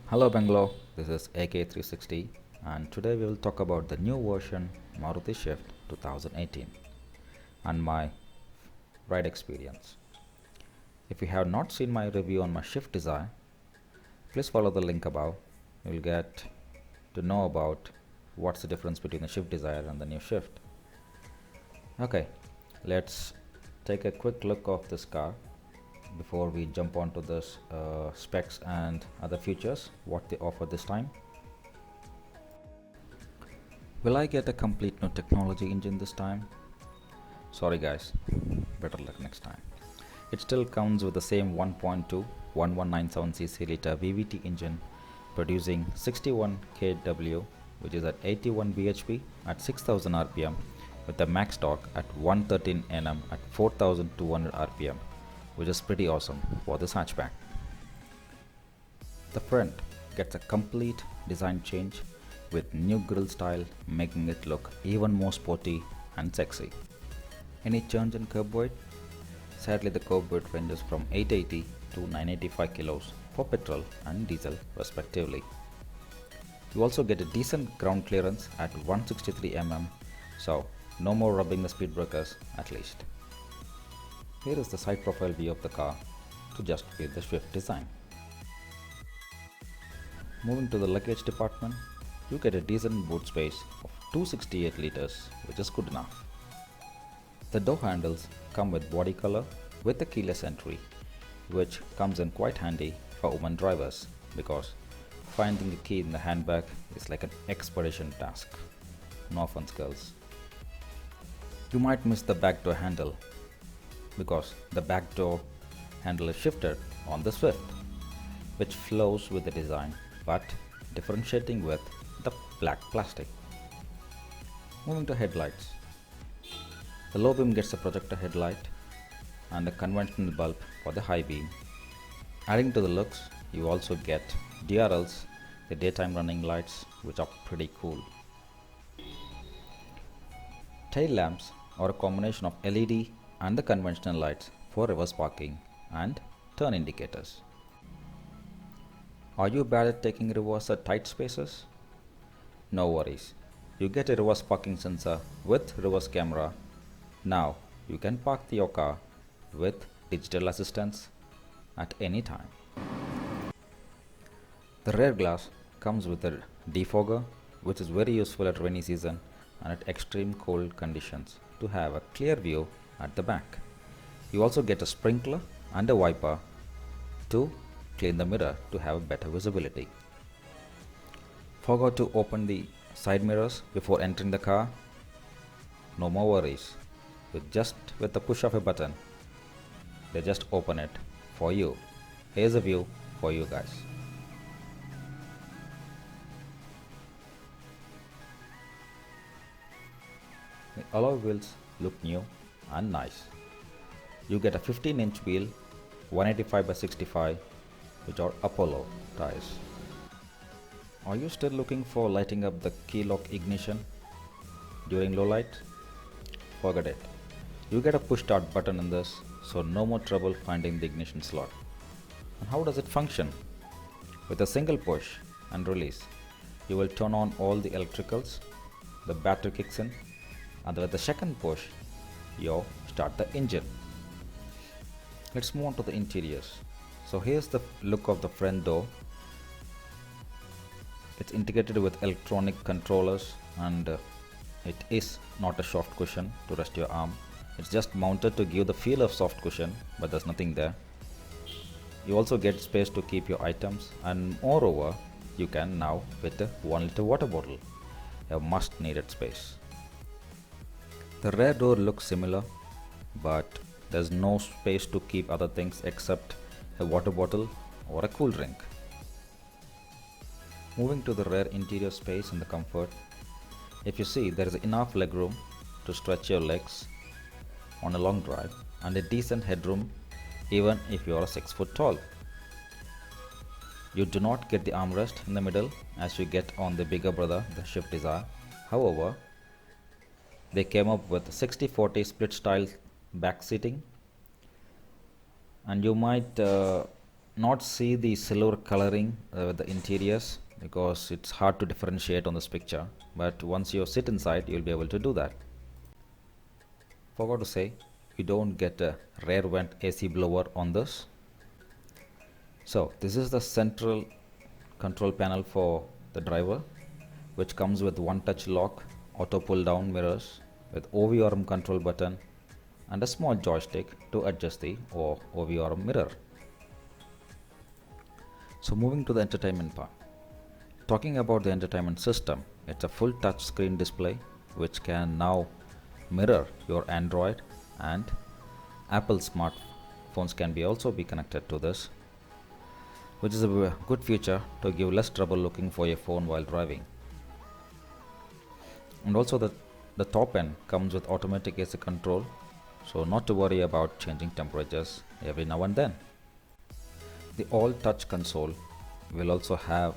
Hello Bangalore, this is AK360 and today we will talk about the new version Maruti Swift 2018 and my ride experience. If you have not seen my review on my Swift design, please follow the link above. You will get to know about what's the difference between the Swift Desire and the new Swift. Okay, let's take a quick look of this car before we jump onto this specs and other features what they offer this time. Will I get a complete new technology engine this time? Sorry guys, better luck next time. It still comes with the same 1.2 1197cc liter VVT engine producing 61 kW, which is at 81 bhp at 6000 rpm with the max torque at 113 Nm at 4200 rpm, which is pretty awesome for this hatchback. The front gets a complete design change with new grille style making it look even more sporty and sexy. Any change in curb weight? Sadly, the curb weight ranges from 880 to 985 kilos for petrol and diesel respectively. You also get a decent ground clearance at 163 mm, so no more rubbing the speed breakers at least. Here is the side profile view of the car to just fit the Swift design. Moving to the luggage department, you get a decent boot space of 268 liters, which is good enough. The door handles come with body color with a keyless entry, which comes in quite handy for women drivers because finding a key in the handbag is like an expedition task. No offense girls. You might miss the back door handle because the back door handle is shifted on the Swift, which flows with the design but differentiating with the black plastic. Moving to headlights. The low beam gets a projector headlight and a conventional bulb for the high beam. Adding to the looks, you also get DRLs, the daytime running lights, which are pretty cool. Tail lamps are a combination of LED and the conventional lights for reverse parking and turn indicators. Are you bad at taking reverse at tight spaces? No worries. You get a reverse parking sensor with reverse camera. Now you can park your car with digital assistance at any time. The rear glass comes with a defogger, which is very useful at rainy season and at extreme cold conditions to have a clear view at the back. You also get a sprinkler and a wiper to clean the mirror to have better visibility. Forgot to open the side mirrors before entering the car? No more worries. With the push of a button, they just open it for you. Here's a view for you guys. The alloy wheels look new and nice. You get a 15-inch wheel, 185 by 65, which are Apollo tires. Are you still looking for lighting up the key lock ignition during low light? Forget it. You get a push start button in this, so no more trouble finding the ignition slot. And how does it function? With a single push and release, you will turn on all the electricals, the battery kicks in, and with the second push, you start the engine. Let's move on to the interiors. So here's the look of the front door. It's integrated with electronic controllers and it is not a soft cushion to rest your arm. It's just mounted to give the feel of soft cushion, but there's nothing there. You also get space to keep your items and moreover, you can now fit a 1 liter water bottle, a must needed space. The rear door looks similar, but there's no space to keep other things except a water bottle or a cool drink. Moving to the rear interior space and the comfort, if you see there is enough legroom to stretch your legs on a long drive and a decent headroom even if you are 6 foot tall. You do not get the armrest in the middle as you get on the bigger brother, the Swift Desire. However, they came up with 60-40 split style back seating and you might not see the silver coloring with the interiors because it's hard to differentiate on this picture, but once you sit inside you'll be able to do that. Forgot to say, you don't get a rear vent AC blower on this. So this is the central control panel for the driver, which comes with one touch lock, auto pull down mirrors with OVRM control button and a small joystick to adjust the OVRM mirror. So moving to the entertainment part. Talking about the entertainment system, it's a full touch screen display which can now mirror your Android, and Apple smartphones can be also be connected to this, which is a good feature to give less trouble looking for your phone while driving. And also the top end comes with automatic AC control, so not to worry about changing temperatures every now and then. The all touch console will also have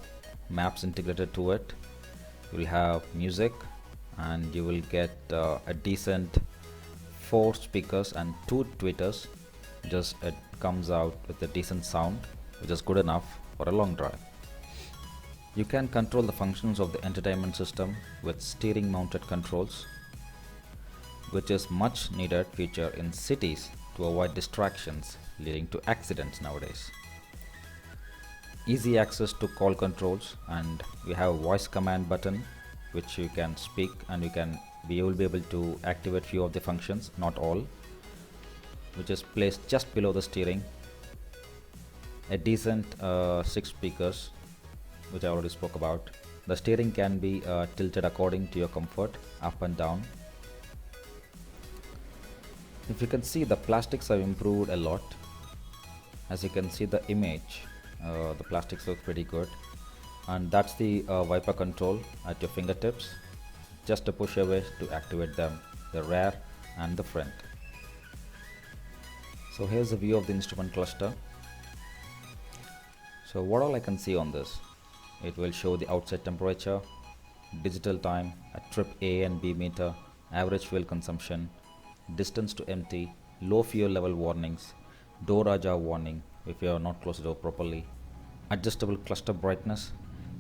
maps integrated to it. You will have music, and you will get a decent 4 speakers and 2 tweeters. Just it comes out with a decent sound, which is good enough for a long drive. You can control the functions of the entertainment system with steering mounted controls, which is much needed feature in cities to avoid distractions leading to accidents nowadays. Easy access to call controls, and we have a voice command button which you can speak, and you will be able to activate few of the functions, not all, which is placed just below the steering. A decent 6 speakers, which I already spoke about. The steering can be tilted according to your comfort, up and down. If you can see, the plastics have improved a lot. As you can see the image, the plastics look pretty good, and that's the wiper control at your fingertips. Just a push away to activate them, the rear and the front. So here's a view of the instrument cluster. So what all I can see on this, it will show the outside temperature, digital time, a trip A and B meter, average fuel consumption, distance to empty, low fuel level warnings, door ajar warning if you are not closed the door properly, adjustable cluster brightness.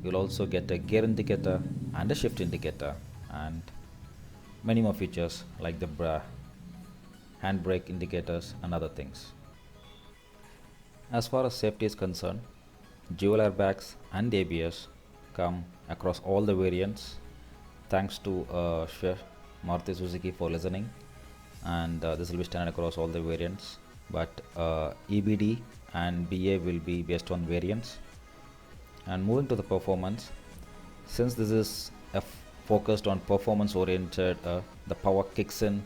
You'll also get a gear indicator and a shift indicator, and many more features like the handbrake indicators and other things. As far as safety is concerned, dual airbags and ABS come across all the variants, thanks to Maruti Suzuki for listening, and this will be standard across all the variants, but EBD and BA will be based on variants. And moving to the performance, since this is focused on performance oriented, the power kicks in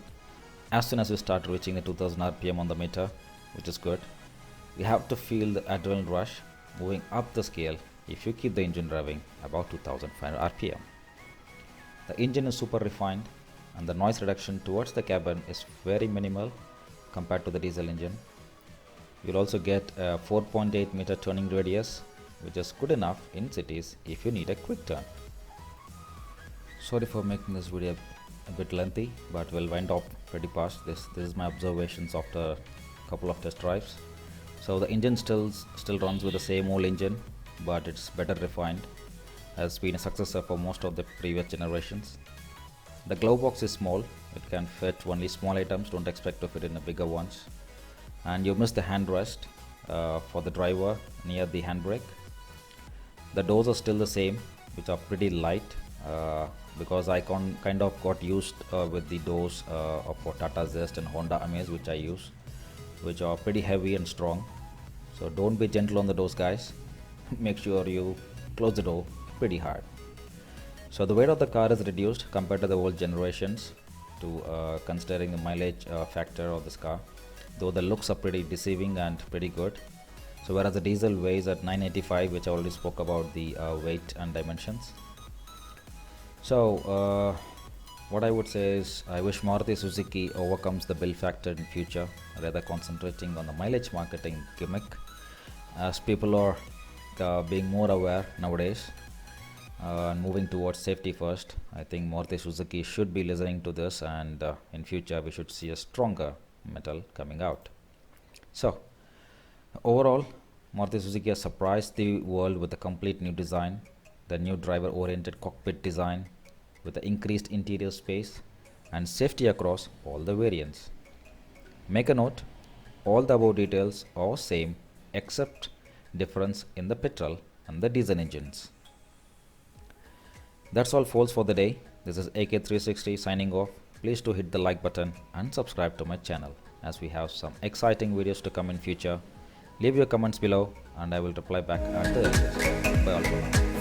as soon as we start reaching the 2000 rpm on the meter, which is good. You have to feel the adrenaline rush moving up the scale if you keep the engine revving about 2500 rpm. The engine is super refined, and the noise reduction towards the cabin is very minimal compared to the diesel engine. You'll also get a 4.8 meter turning radius, which is good enough in cities if you need a quick turn. Sorry for making this video a bit lengthy, but we'll wind up pretty fast. This is my observations after a couple of test drives. So the engine still runs with the same old engine, but it's better refined. Has been a successor for most of the previous generations. The glove box is small, it can fit only small items, don't expect to fit in the bigger ones. And you miss the handrest for the driver near the handbrake. The doors are still the same, which are pretty light, because I kind of got used with the doors for Tata Zest and Honda Amaze, which I use, which are pretty heavy and strong. So don't be gentle on the doors, guys. Make sure you close the door pretty hard. So the weight of the car is reduced compared to the old generations, to considering the mileage factor of this car, though the looks are pretty deceiving and pretty good. So whereas the diesel weighs at 985, which I already spoke about the weight and dimensions. So what I would say is, I wish Maruti Suzuki overcomes the bill factor in future, rather concentrating on the mileage marketing gimmick, as people are being more aware nowadays and moving towards safety first. I think Maruti Suzuki should be listening to this, and in future we should see a stronger metal coming out. So overall, Maruti Suzuki has surprised the world with a complete new design, the new driver-oriented cockpit design with the increased interior space and safety across all the variants. Make a note, all the above details are same except difference in the petrol and the diesel engines. That's all folks for the day. This is AK360 signing off. Please do hit the like button and subscribe to my channel as we have some exciting videos to come in future. Leave your comments below and I will reply back at the earliest. Bye all for now.